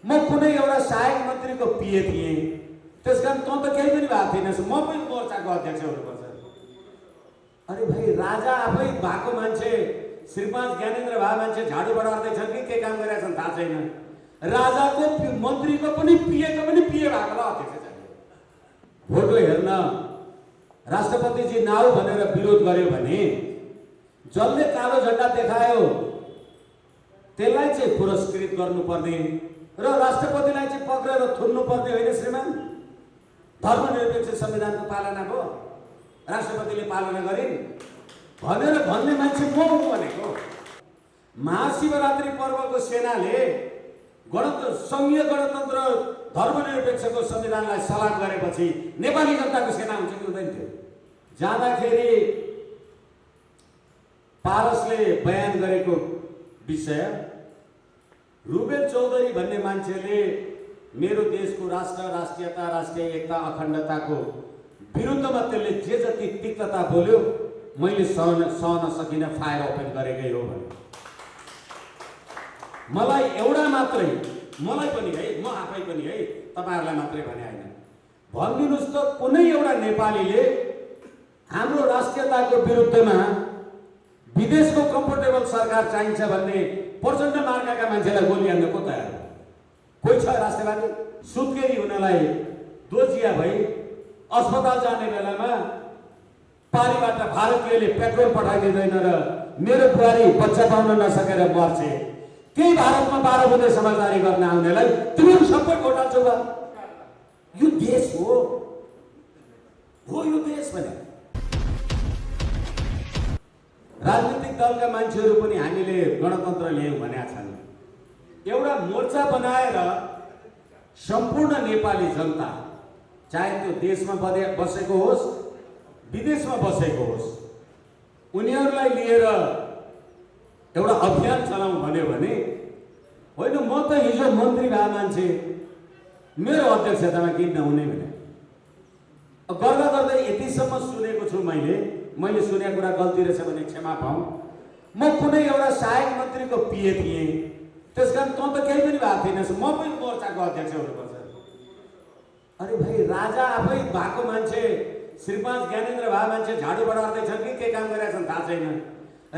म कुनै एउटा सहायक मन्त्रीको पिए थिएँ, त्यसकारण तँ त केही पनि भएको थिएनस्, म पनि मोर्चाको अध्यक्ष हुनुपर्छ। अरे भाइ, राजा आफै भएको मान्छे, श्रीपाद ज्ञानेन्द्र भए मान्छे झाडु बढार्दैछन् कि के काम गरिरहेछन् थाहा छैन। राजाको मन्त्रीको पनि पिएको पनि पिए भएकोलाई अध्यक्ष चाहियो। भोटो हेर्न राष्ट्रपतिजी नाउ भनेर विरोध गर्यो भने जसले कालो झण्डा देखायो त्यसलाई चाहिँ पुरस्कृत गर्नुपर्ने र राष्ट्रपतिलाई चाहिँ पक्रेर थुन्नुपर्ने होइन श्रीमान। धर्मनिरपेक्ष संविधानको पालना भयो, राष्ट्रपतिले पालना गरिन् भनेर भन्ने मान्छे म हुँ भनेको। महाशिवरात्रि पर्वको सेनाले सङ्घीय गणतन्त्र धर्मनिरपेक्षको संविधानलाई सलाम गरेपछि नेपाली जनताको सेना हुन्छ कि हुँदैन थियो? जाँदाखेरि पारसले बयान गरेको विषय, रुबेल चौधरी भन्ने मान्छेले मेरो देशको राष्ट्र, राष्ट्रियता, राष्ट्रिय एकता, अखण्डताको विरुद्धमा त्यसले जे जति तिक्तता बोल्यो मैले सहन सकिन, फायर ओपन गरेकै हो भने। मलाई एउटा मात्रै, मलाई पनि है, म आफै पनि है, तपाईँहरूलाई मात्रै भने होइन, भनिदिनुहोस् त कुनै एउटा नेपालीले हाम्रो राष्ट्रियताको विरुद्धमा विदेशको कम्फर्टेबल सरकार चाहिन्छ भन्ने प्रचण्ड मार्काका मान्छेलाई गोली हान्न को तयार हो? कोही छ राष्ट्रवादी? सुत्केरी हुनलाई दोजिया भई अस्पताल जाने बेलामा पारीबाट भारतीयले पेट्रोल पठाइदिँदैन र मेरो बुहारी बच्चा पाउन नसकेर मर्छे, त्यही भारतमा 12 बुँदे समझदारी गर्न आउनेलाई तिमीहरू सबै भोट हाल्छौ बा? यो देश हो यो देश भने। राजनीतिक दलका मान्छेहरू पनि हामीले गणतन्त्र ल्यायौँ भनेका छन्। एउटा मोर्चा बनाएर सम्पूर्ण नेपाली जनता, चाहे त्यो देशमा बसेको होस् विदेशमा बसेको होस्, उनीहरूलाई लिएर एउटा अभियान चलाउँ भन्यो भने होइन म त हिजो मन्त्री भए मान्छे मेरो अध्यक्षतामा किन नहुने भने गर्दा गर्दै यतिसम्म सुनेको छु मैले सुनेको कुरा गल्ती रहेछ भने क्षमा पाऊँ। म कुनै एउटा सहायक मन्त्रीको पिए थिएँ, त्यसकारण तँ त केही पनि भएको थिएनस्, म पनि मोर्चाको अध्यक्ष हुनुपर्छ। अरे भाइ, राजा आफै भएको मान्छे, श्रीपाद ज्ञानेन्द्र भए मान्छे झाडु बढार्दैछन् कि के काम गरिरहेछन् थाहा छैन।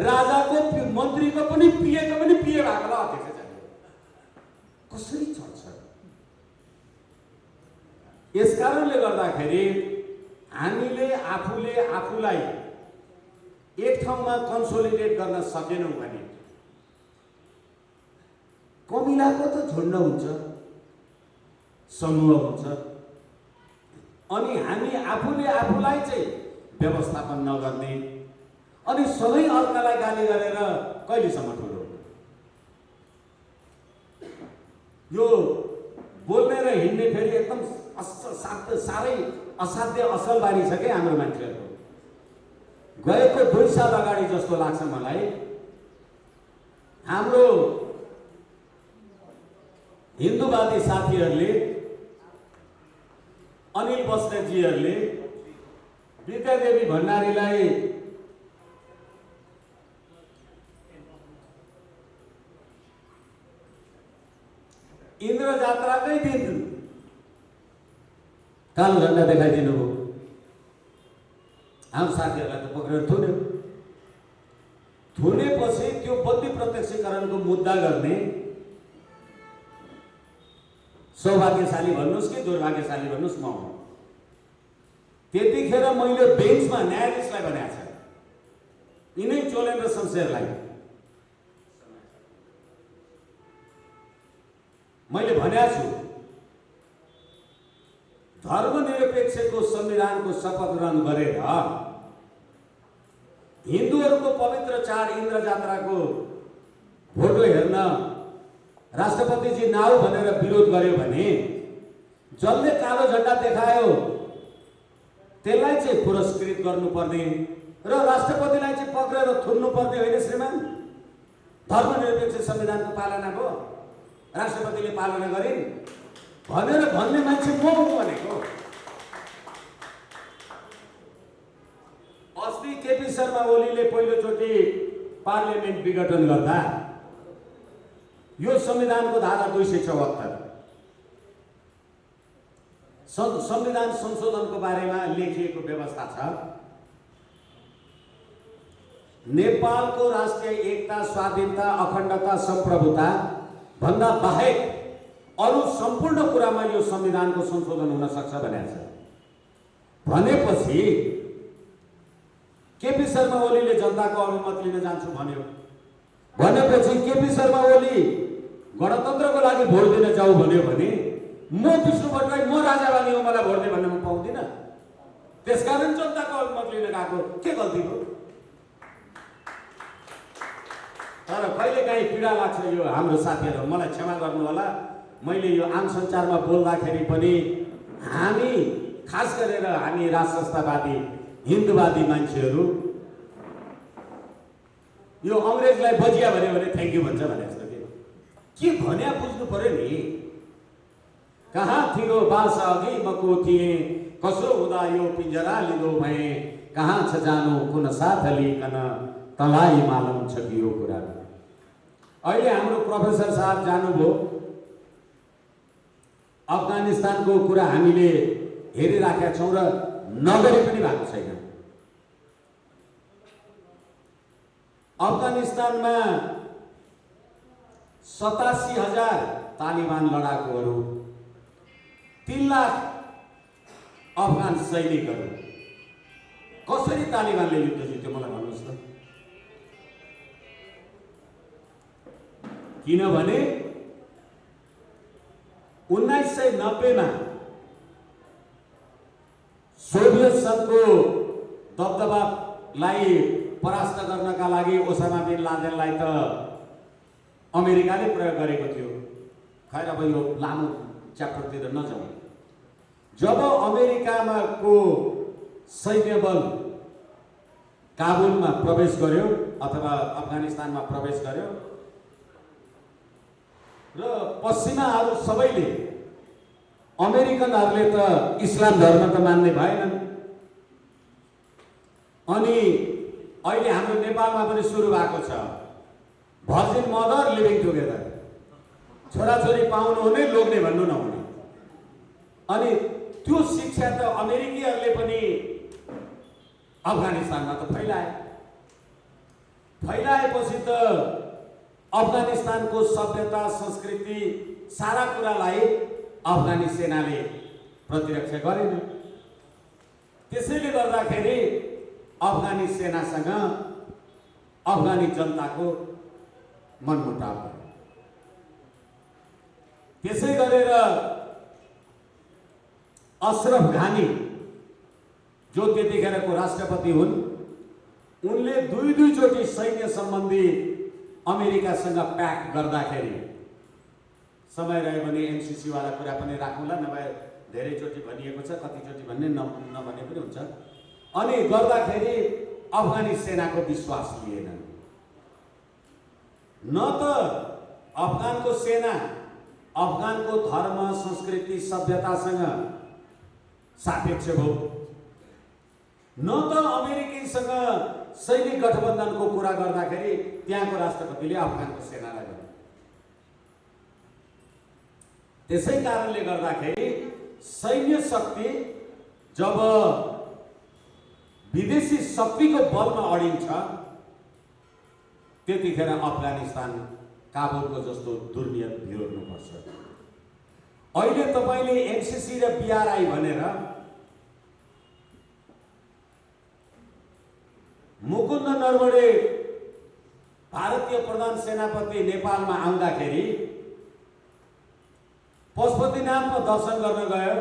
राजाको मन्त्रीको पनि पिएको पनि पिए भएकोलाई अध्यक्ष चाहियो। कसरी चल्छ? यस कारणले गर्दाखेरि हामीले आफूलाई एक ठाउँमा कन्सोलिडेट गर्न सकेनौँ भने कमिलाको त झुन्ड हुन्छ, समूह हुन्छ, अनि हामी आफूलाई चाहिँ व्यवस्थापन नगर्ने अनि सबै अर्कालाई गाली गरेर कहिलेसम्म ठुलो? यो बोल्ने र हिँड्ने फेरि एकदम साह्रै असाध्य असल बानी छ क्या हाम्रो मान्छेहरूको। गएको 2 साल अगाडि जस्तो लाग्छ मलाई, हाम्रो हिन्दूवादी साथीहरूले, अनिल बस्नेतजीहरूले विद्यादेवी भण्डारीलाई इन्द्र जात्राकै दिन कालो झण्डा देखाइदिनु हो। हाम्रो साथीहरूलाई त पक्रेर थुनेपछि त्यो बद्ली प्रत्यक्षीकरणको मुद्दा गर्ने सौभाग्यशाली भन्नुहोस् कि दुर्भाग्यशाली भन्नुहोस् म हुँ। त्यतिखेर मैले बेन्चमा न्यायाधीशलाई भनेको छ, यिनै चोलेन र शमशेरलाई मैले भनेको छु, धर्मनिरपेक्षको संविधानको शपथ ग्रहण गरेर हिन्दूहरूको पवित्र चाड इन्द्र जात्राको भोटो हेर्न राष्ट्रपतिजी नाउ भनेर विरोध गर्यो भने जसले कालो झण्डा देखायो त्यसलाई चाहिँ पुरस्कृत गर्नुपर्ने र राष्ट्रपतिलाई चाहिँ पक्रेर थुन्नुपर्ने होइन श्रीमान। धर्मनिरपेक्ष संविधानको पालना भयो, राष्ट्रपतिले पालना गरिन् भनेर भन्ने मान्छे म हुँ भनेको। अस्ति केपी शर्मा ओलीले पहिलोचोटि पार्लियामेन्ट विघटन गर्दा यो संविधानको धारा 274 संविधान संशोधनको बारेमा लेखिएको व्यवस्था छ। नेपालको राष्ट्रिय एकता, स्वाधीनता, अखण्डता, सम्प्रभुता भन्दा बाहेक अरू सम्पूर्ण कुरामा यो संविधानको संशोधन हुन सक्छ भनेको छ। भनेपछि केपी शर्मा ओलीले जनताको अनुमति लिन जान्छु भन्यो। भनेपछि केपी शर्मा ओली गणतन्त्रको लागि भोट दिन जाऊ भन्यो भने म विष्णु भट्टराई म राजावादी हो, मलाई भोट दे भन्न म पाउँदिनँ। त्यसकारण जनताको अनुमति लिन गएको के गल्ती हो? तर कहिलेकाहीँ पीडा लाग्छ यो हाम्रो साथीहरू, मलाई क्षमा गर्नु होला। मैले यो आम सञ्चारमा बोल्दाखेरि पनि हामी खास गरेर हामी राष्ट्रवादी हिन्दूवादी मान्छेहरू यो अङ्ग्रेजलाई बजिया भन्यो भने थ्याङ्क यू भन्छ भने जस्तो के भन्या बुझ्नु पर्यो नि। कहाँ थियो बास अघि मको थिएँ, कसो हुँदा यो पिंजरा लिँदो भएँ, कहाँ छ जानु कुन साथ लिकन तलाई मालुम छ कि यो कुरा। अहिले हाम्रो प्रोफेसर साहब जानुभयो। अफगानिस्तानको कुरा हामीले हेरिराखेका छौँ र नगरी पनि भएको छैन। अफगानिस्तानमा 87,000 तालिबान लडाकुहरू, 3 लाख अफगान सैनिकहरू। कसरी तालिबानले युद्ध जित्यो मलाई भन्नुहोस् त। किनभने 1990 मा सोभियत संघको दबदबालाई परास्त गर्नका लागि ओसामा बिन लादेनलाई त अमेरिकाले प्रयोग गरेको थियो। खैर अब यो लामो च्याप्टरतिर नजाउँ। जब अमेरिकामा को सैन्य बल काबुलमा प्रवेश गर्यो अथवा अफगानिस्तानमा प्रवेश गर्यो र पश्चिमाहरू सबैले, अमेरिकनहरूले त इस्लाम धर्म त मान्ने भएनन्। अनि अहिले हाम्रो नेपालमा पनि सुरु भएको छ भर्जिन मदर लिभिङ टुगेदर, छोराछोरी पाउनु हुने लोग्ने भन्नु नहुने। अनि त्यो शिक्षा त अमेरिकीहरूले पनि अफगानिस्तानमा त फैलाएपछि त अफगानिस्तानको सभ्यता, संस्कृति, सारा कुरालाई अफगानी सेनाले प्रतिरक्षा गरेन। त्यसैले गर्दाखेरि अफगानी सेनासँग अफगानी जनताको मनमुटाव भयो। त्यसै गरेर अशरफ घानी जो त्यतिखेरको राष्ट्रपति हुन्, उनले दुई चोटि सैन्य सम्बन्धी अमेरिकासँग प्याक्ट गर्दाखेरि, समय रह्यो भने एमसीसी वाला कुरा पनि राखौँला, नभए धेरैचोटि भनिएको छ, कतिचोटि भन्ने नभने पनि हुन्छ। अनि गर्दाखेरि अफगानी सेनाको विश्वास लिएन। न त अफगानको सेना अफगानको धर्म, संस्कृति, सभ्यतासँग सापेक्ष भयो, न त अमेरिकीसँग सैनिक गठबन्धनको कुरा गर्दाखेरि त्यहाँको राष्ट्रपतिले अफगानको सेनालाई गर्यो। त्यसै कारणले गर्दाखेरि सैन्य शक्ति जब विदेशी शक्तिको बलमा अडिन्छ त्यतिखेर अफगानिस्तान काबुलको जस्तो दुर्नियत बिहोर्नुपर्छ। अहिले तपाईले एमसीसी र बीआरआई भनेर मुकुन्द नरवणे भारतीय प्रधान सेनापति नेपालमा आउँदाखेरि पशुपतिनाथमा दर्शन गर्न गयो।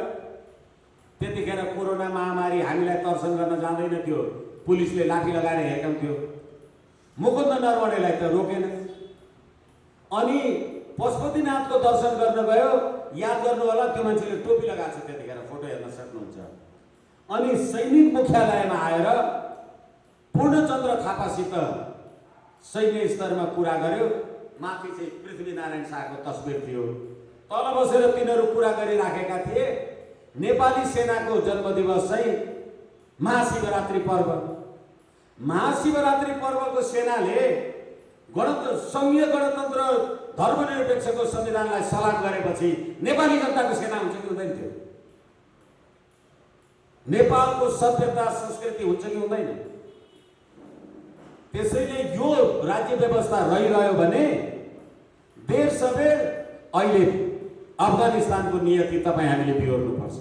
त्यतिखेर कोरोना महामारी हामीलाई दर्शन गर्न जाँदैन थियो, पुलिसले लाठी लगाएर हेर्काउँथ्यो। मुकुन्द नरवणेलाई त रोकेन। अनि पशुपतिनाथको दर्शन गर्न गयो। याद गर्नु होला, त्यो मान्छेले टोपी लगाएको छ, त्यतिखेर फोटो हेर्न सक्नुहुन्छ। अनि सैनिक मुख्यालयमा आएर पूर्णचन्द्र थापासित सैन्य स्तरमा कुरा गर्यो। माथि चाहिँ पृथ्वीनारायण शाहको तस्बिर थियो। तल बसेर तिनीहरू कुरा गरिराखेका थिए नेपाली सेनाको जन्मदिवस चाहिँ महाशिवरात्रि पर्व। महाशिवरात्रि पर्वको सेनाले संघीय गणतन्त्र धर्मनिरपेक्षको संविधानलाई सलाम गरेपछि नेपाली जनताको सेना हुन्छ कि हुँदैन थियो? नेपालको सभ्यता संस्कृति हुन्छ कि हुँदैन? त्यसैले यो राज्य व्यवस्था रहिरह्यो भने देर सबेर अहिले अफगानिस्तानको नियति तपाईँ हामीले बिहोर्नुपर्छ।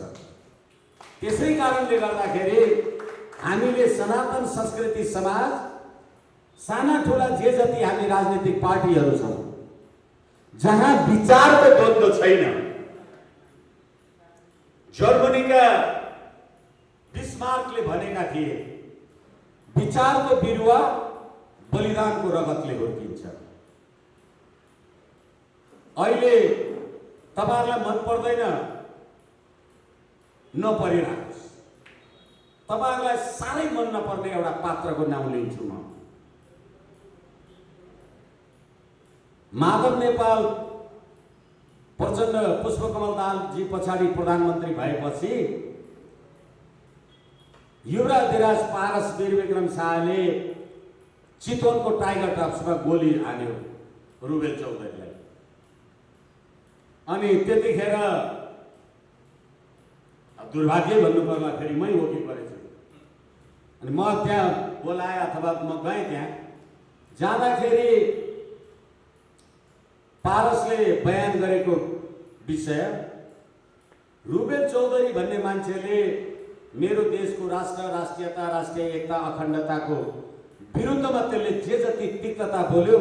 त्यसै कारणले गर्दाखेरि हामीले सनातन संस्कृति समाज साना ठुला जे जति हामी राजनीतिक पार्टीहरू छौँ जहाँ विचारको द्वन्द्व छैन। जर्मनीका बिस्मार्कले भनेका थिए विचारको बिरुवा बलिदानको रगतले हुर्किन्छ। अहिले तपाईहरुलाई मन पर्दैन नपरिराख्नुहोस्। तपाईहरुलाई साह्रै मन नपर्ने एउटा पात्रको नाम लिन्छु म। माधव नेपाल प्रचण्ड पुष्पकमल दाहालजी पछाडि प्रधानमन्त्री भएपछि युवराज धिराज पारस वीरविक्रम शाहले चितवनको टाइगर ट्राप्समा गोली हान्यो रुबेल चौधरीलाई। अनि त्यतिखेर दुर्भाग्य भन्नु पर्दाखेरि मै वकिल परेछु। अनि म त्यहाँ बोलाए अथवा म गएँ त्यहाँ जाँदाखेरि पारसले बयान गरेको विषय रुबेल चौधरी भन्ने मान्छेले मेरो देशको राष्ट्र राष्ट्रियता राष्ट्रिय एकता अखण्डताको विरुद्धमा त्यसले जे जति तिक्तता बोल्यो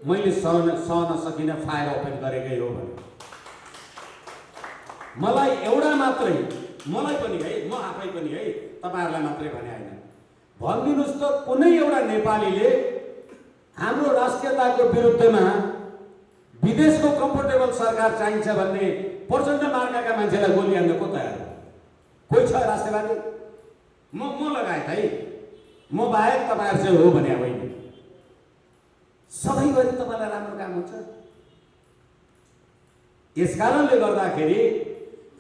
मैले सहन सकिन फायर ओपन गरेकै हो भने। मलाई एउटा मात्रै मलाई पनि है म आफै पनि है तपाईहरुलाई मात्रै भने हैन भनिदिनुस् त कुनै एउटा नेपालीले हाम्रो राष्ट्रियताको विरुद्धमा विदेशको कम्फर्टेबल सरकार चाहिन्छ भन्ने प्रचण्ड मार्गका मान्छेलाई गोली हान्न को तयार हो? कोही छ राष्ट्रवादी? म लगायत है म बाहेक तपाईहरु चाहिँ हो भने होइन। सधैँभरि तपाईलाई राम्रो काम हुन्छ। यसकारणले गर्दाखेरि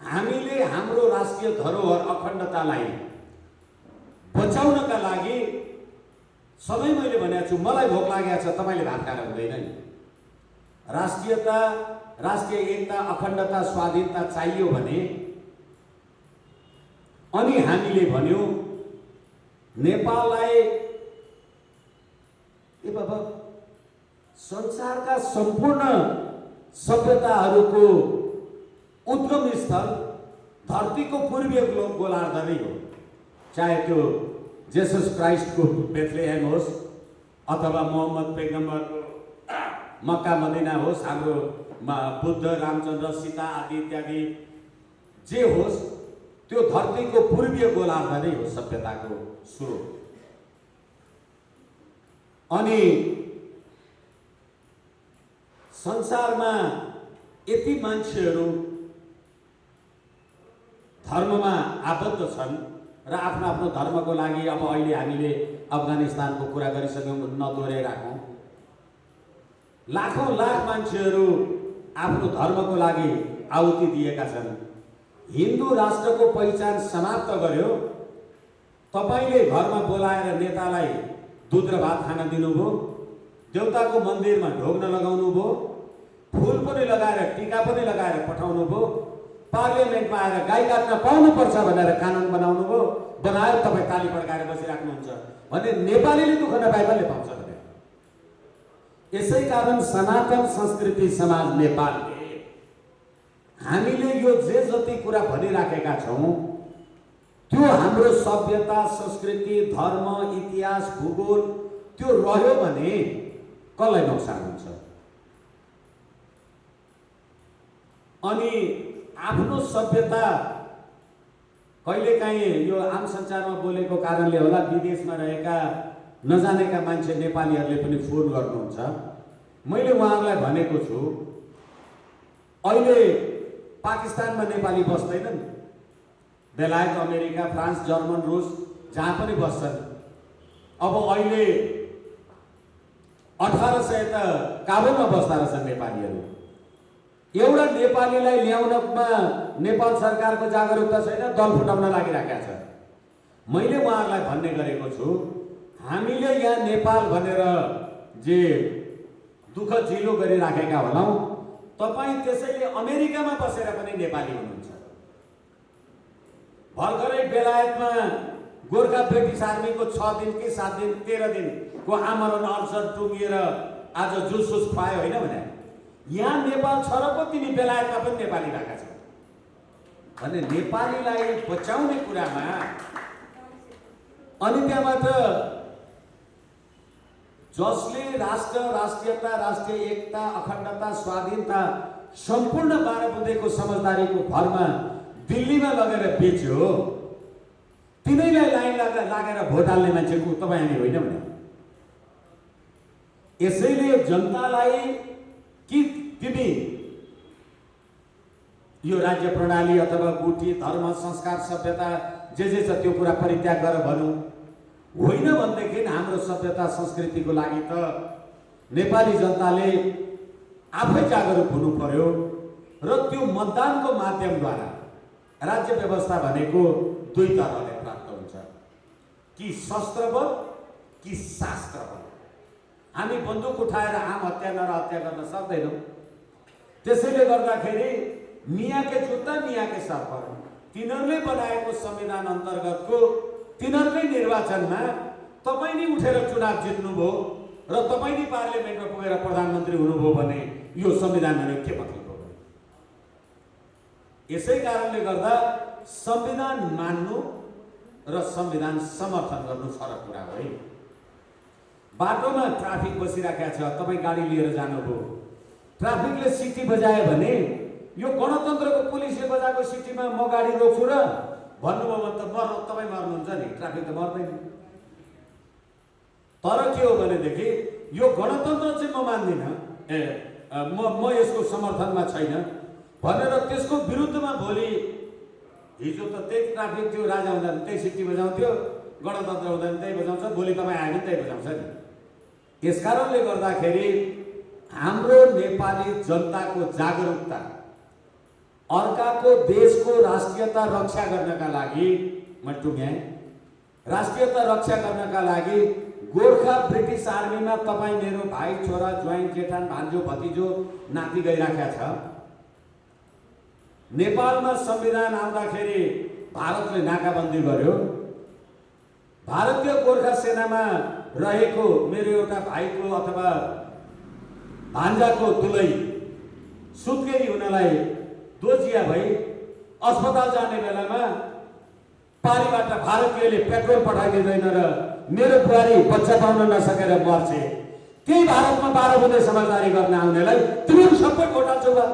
हामीले हाम्रो राष्ट्रिय धरोहर अखण्डतालाई बचाउनका लागि सधैँ मैले भनेको छु मलाई भोक लागेको छ तपाईले भात खाएर हुँदैन नि। राष्ट्रियता राष्ट्रिय एकता अखण्डता स्वाधीनता चाहियो भने अनि हामीले भन्यो नेपाललाई ए बाबा संसारका सम्पूर्ण सभ्यताहरूको उद्गम स्थल धरतीको पूर्वीय गोलार्ध नै हो। चाहे त्यो जेसस क्राइस्टको बेथलेहेम होस् अथवा मोहम्मद पैगम्बरको मक्का मदिना होस्, हाम्रो बुद्ध रामचन्द्र सीता आदि इत्यादि जे होस् त्यो धरतीको पूर्वीय गोलार्ध नै हो सभ्यताको स्रोत। अनि संसारमा यति मान्छेहरू धर्ममा आबद्ध छन् र आफ्नो आफ्नो धर्मको लागि अब अहिले हामीले अफगानिस्तानको कुरा गरिसक्यौँ नदोहोऱ्याइराखौँ। लाखौं लाख मान्छेहरू आफ्नो धर्मको लागि आहुति दिएका छन्। हिन्दू राष्ट्रको पहिचान समाप्त गर्यो। तपाईले घरमा बोलाएर नेतालाई दूध र भात खान दिनुभयो, देउताको मन्दिरमा ढोग्न लगाउनु भयो, फूल पनि लगाएर टीका पनि लगाएर पठाउनु भयो, पार्लियामेन्टमा आएर गाई काट्न पाउनुपर्छ भनेर कानुन बनाउनु भयो, बनायो तपाईँ ताली पड्काएर बसिराख्नुहुन्छ भने नेपालीले दुःख नपाए कसले पाउँछ भने। यसै कारण सनातन संस्कृति समाज नेपालले हामीले यो जे जति कुरा भनिराखेका छौँ त्यो हाम्रो सभ्यता संस्कृति धर्म इतिहास भूगोल त्यो रह्यो भने कसलाई नोक्सान हुन्छ। अनि आफ्नो सभ्यता कहिलेकाहीँ यो आम सञ्चारमा बोलेको कारणले होला विदेशमा रहेका नजानेका मान्छे नेपालीहरूले पनि फोन गर्नुहुन्छ। मैले उहाँहरूलाई भनेको छु अहिले पाकिस्तानमा नेपाली बस्दैनन्, बेलायत अमेरिका फ्रान्स जर्मन रुस जहाँ पनि बस्छन्। अब अहिले 1800 त काबुलमा बस्दा रहेछन् नेपालीहरू। एउटा नेपालीलाई ल्याउनमा नेपाल सरकारको जागरुकता छैन, दल फुटाउन लागिराखेका छ। मैले उहाँहरूलाई भन्ने गरेको छु हामीले यहाँ नेपाल भनेर जे दुःख जिलो गरिराखेका होलाौँ तपाईँ त्यसैले अमेरिकामा बसेर पनि नेपाली हुनुहुन्छ भर्खरै बेलायतमा गोर्खा ब्रिटिस आर्मीको 6 दिन कि 7 दिन 13 दिनको आमरण अवसर टुङ्गिएर आज जुसुस खुवायो होइन भने यहाँ नेपाल छ र पो तिनी बेलायतमा पनि नेपाली भएका छन् भने नेपालीलाई बचाउने कुरामा अनि त्यहाँबाट जसले राष्ट्र राष्ट्रियता राष्ट्रिय एकता अखण्डता स्वाधीनता सम्पूर्ण 12 बुँदेको समझदारीको भरमा दिल्लीमा लगेर बेच्यो तिनैलाई लाइन लागेर भोट हाल्ने मान्छेको तपाईँ हामी होइन भने यसैले जनतालाई कि तिमी यो राज्य प्रणाली अथवा गुठी धर्म संस्कार सभ्यता जे छ त्यो कुरा परित्याग गर भनौँ होइन भनेदेखि हाम्रो सभ्यता संस्कृतिको लागि त नेपाली जनताले आफै जागरुक हुनु पर्यो र त्यो मतदानको माध्यमद्वारा राज्य व्यवस्था भनेको दुई तरहले प्राप्त हुन्छ कि शस्त्रबल कि शास्त्रबल हामी बन्दुक उठाएर आम हत्या नरहत्या गर्न सक्दैनौँ त्यसैले गर्दाखेरि मियाँ के जुत्ता मियाँ के सर पर तिनीहरूले बनाएको संविधान अन्तर्गतको तिनीहरूकै निर्वाचनमा तपाईँ नै उठेर चुनाव जित्नुभयो र तपाईँ नै पार्लियामेन्टमा पुगेर प्रधानमन्त्री हुनुभयो भने यो संविधान भनेको के मतलब हो यसै कारणले गर्दा संविधान मान्नु र संविधान समर्थन गर्नु फरक कुरा हो है बाटोमा ट्राफिक बसिराखेको छ तपाईँ गाडी लिएर जानुभयो ट्राफिकले सिटी बजायो भने यो गणतन्त्रको पुलिसले बजाएको सिटीमा म गाडी रोक्छु र भन्नुभयो भने त तपाईँ मर्नुहुन्छ नि ट्राफिक त मर्दैन तर के हो भनेदेखि यो गणतन्त्र चाहिँ म मान्दिनँ म यसको समर्थनमा छैन भनेर त्यसको विरुद्धमा भोलि हिजो त त्यही ट्राफिक थियो राजा हुँदा त्यही सिटी बजाउँथ्यो गणतन्त्र हुँदा त्यही बजाउँछ भोलि तपाईँ आयो भने त्यही बजाउँछ नि यसकारणले गर्दाखेरि हाम्रो नेपाली जनताको जागरुकता अर्काको देशको राष्ट्रियता रक्षा गर्नका लागि म टुङ्ग्याएँ राष्ट्रियता रक्षा गर्नका लागि गोर्खा ब्रिटिस आर्मीमा तपाईँ मेरो भाइ छोरा ज्वाइँ जेठान भान्जो भतिजो नाति गइराखेका छ नेपालमा संविधान आउँदाखेरि भारतले नाकाबन्दी गर्यो भारतीय गोर्खा सेनामा रहेको मेरो एउटा भाइको अथवा भान्जाको दुलै सुत्केरी हुनलाई दोजिया भई अस्पताल जाने बेलामा पारीबाट भारतीयले पेट्रोल पठाइदिँदैन र मेरो बुहारी बच्चा पाउन नसकेर मर्छे त्यही भारतमा 12 बुँदे समझदारी गर्न आउनेलाई तिमीहरू सबै भोट हाल्छौ बा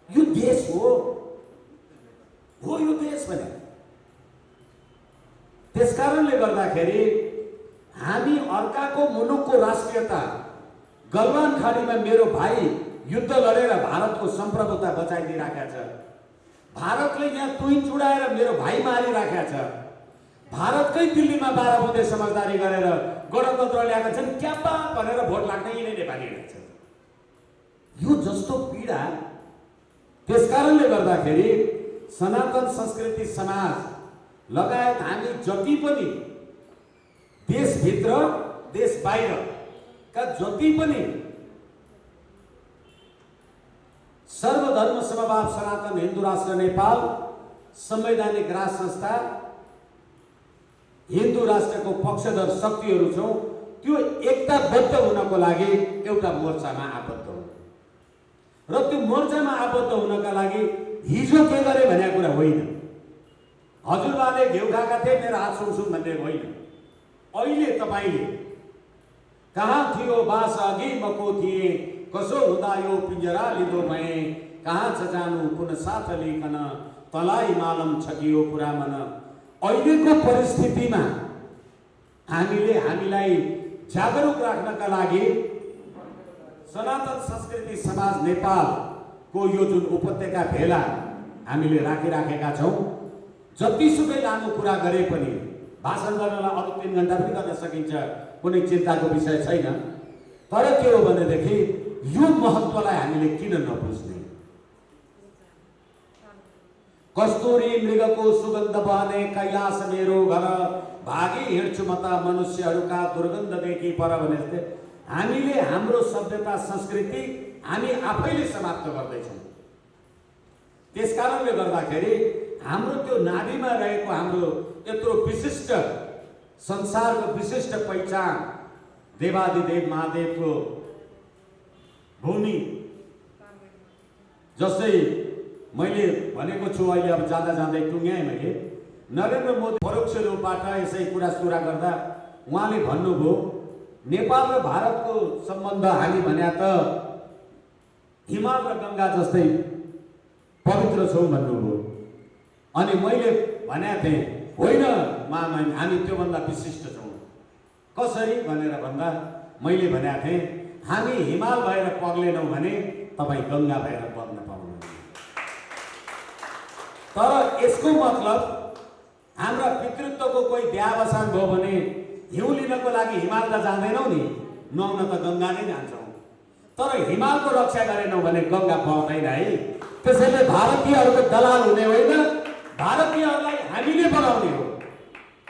यो देश हो यो देश भने त्यसकारणले गर्दाखेरि हामी अर्काको मुलुकको राष्ट्रियता गलवान खाडीमा मेरो भाइ युद्ध लडेर भारतको सम्प्रभुता बचाइदिइराखेका छ भारतले यहाँ तुइन चुडाएर मेरो भाइ मारिराखेका छ भारतकै दिल्लीमा 12 बुँदे समझदारी गरेर गणतन्त्र ल्याएका छन् क्यापा भनेर भोट लाग्न यिनै नेपाली रहेछ यो जस्तो पीडा त्यसकारणले गर्दाखेरि सनातन संस्कृति समाज लगायत हामी जति पनि देशभित्र देश बाहिरका जति पनि सर्वधर्म समभाव सनातन हिन्दू राष्ट्र नेपाल संवैधानिक राज संस्था हिन्दू राष्ट्रको पक्षधर शक्तिहरू छौं त्यो एकताबद्ध हुनको लागि एउटा मोर्चामा आबद्ध हो र त्यो मोर्चामा आबद्ध हुनका लागि हिजो के गरे भन्ने कुरा होइन हजुरबाले घिउ खाएका थिए मेरो हात सुमसुम भन्ने होइन अहिले तपाईले कहाँ थियो बास अघि मको थिए कसो हुँदा यो पिंजरा लिदो भए कहाँ छ जानु कुन साथ लिकन तलाई मालम छकियो कुरा मन अहिलेको परिस्थितिमा हामीलाई जागरुक राख्नका लागि सनातन संस्कृति समाज नेपालको यो जुन उपत्यका भेला हामीले राखिराखेका छौं जतिसुकै लामो कुरा गरे पनि भाषण गर्नलाई अरु 3 घण्टा पनि गर्न सकिन्छ कुनै चिन्ताको विषय छैन तर के हो भनेदेखि यो महत्त्वलाई हामीले किन नबुझ्ने कस्तुरी मृगको सुगन्ध बहने कैलाश मेरो घर भागी हिँड्छु म त मनुष्यहरूका दुर्गन्धदेखि पर भने जस्तै हामीले हाम्रो सभ्यता संस्कृति हामी आफैले समाप्त गर्दैछौँ त्यसकारणले गर्दाखेरि हाम्रो त्यो नाभीमा रहेको हाम्रो यत्रो विशिष्ट संसारको विशिष्ट पहिचान देवादिदेव महादेवको भूमि, जस्तै मैले भनेको छु अहिले अब जाँदा जाँदै टुङ्ग्याएँ मैले, नरेन्द्र मोदी परोक्ष रूपबाट यसै कुरा गर्दा उहाँले भन्नुभयो नेपाल र भारतको सम्बन्ध हामी भने त हिमाल र गङ्गा जस्तै पवित्र छौँ भन्नुभयो। अनि मैले भनेको थिएँ होइन महामहिम, हामी त्योभन्दा विशिष्ट छौँ। कसरी भनेर भन्दा मैले भनेको थिएँ हामी हिमाल भएर पग्लेनौँ भने तपाईँ गङ्गा भएर पग्न पाउनुहुन्न। तर यसको मतलब हाम्रा पितृत्वको कोही बिहाबसान भयो भने हिउँ लिनको लागि हिमाल त जाँदैनौँ नि, नुहाउन त गङ्गा नै जान्छौँ। तर हिमालको रक्षा गरेनौँ भने गङ्गा बग्दैन है। त्यसैले भारतीयहरूको दलाल हुने होइन, भारतीयहरूलाई हामीले बनाउने हो।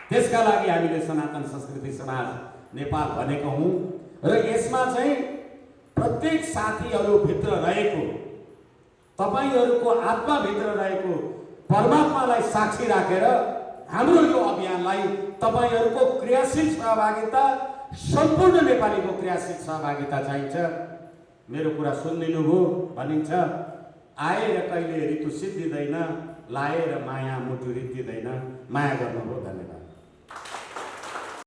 त्यसका लागि हामीले सनातन संस्कृति समाज नेपाल भनेको हौँ र यसमा चाहिँ प्रत्येक साथीहरूभित्र रहेको, तपाईँहरूको आत्माभित्र रहेको परमात्मालाई साक्षी राखेर हाम्रो यो अभियानलाई तपाईँहरूको क्रियाशील सहभागिता, सम्पूर्ण नेपालीको क्रियाशील सहभागिता चाहिन्छ। मेरो कुरा सुनिदिनु भयो भनिन्छ, आएर कहिले ऋतु सिद्धिँदैन, लाएर माया मुटु रित्तिँदैन। माया गर्नुभयो, धन्यवाद।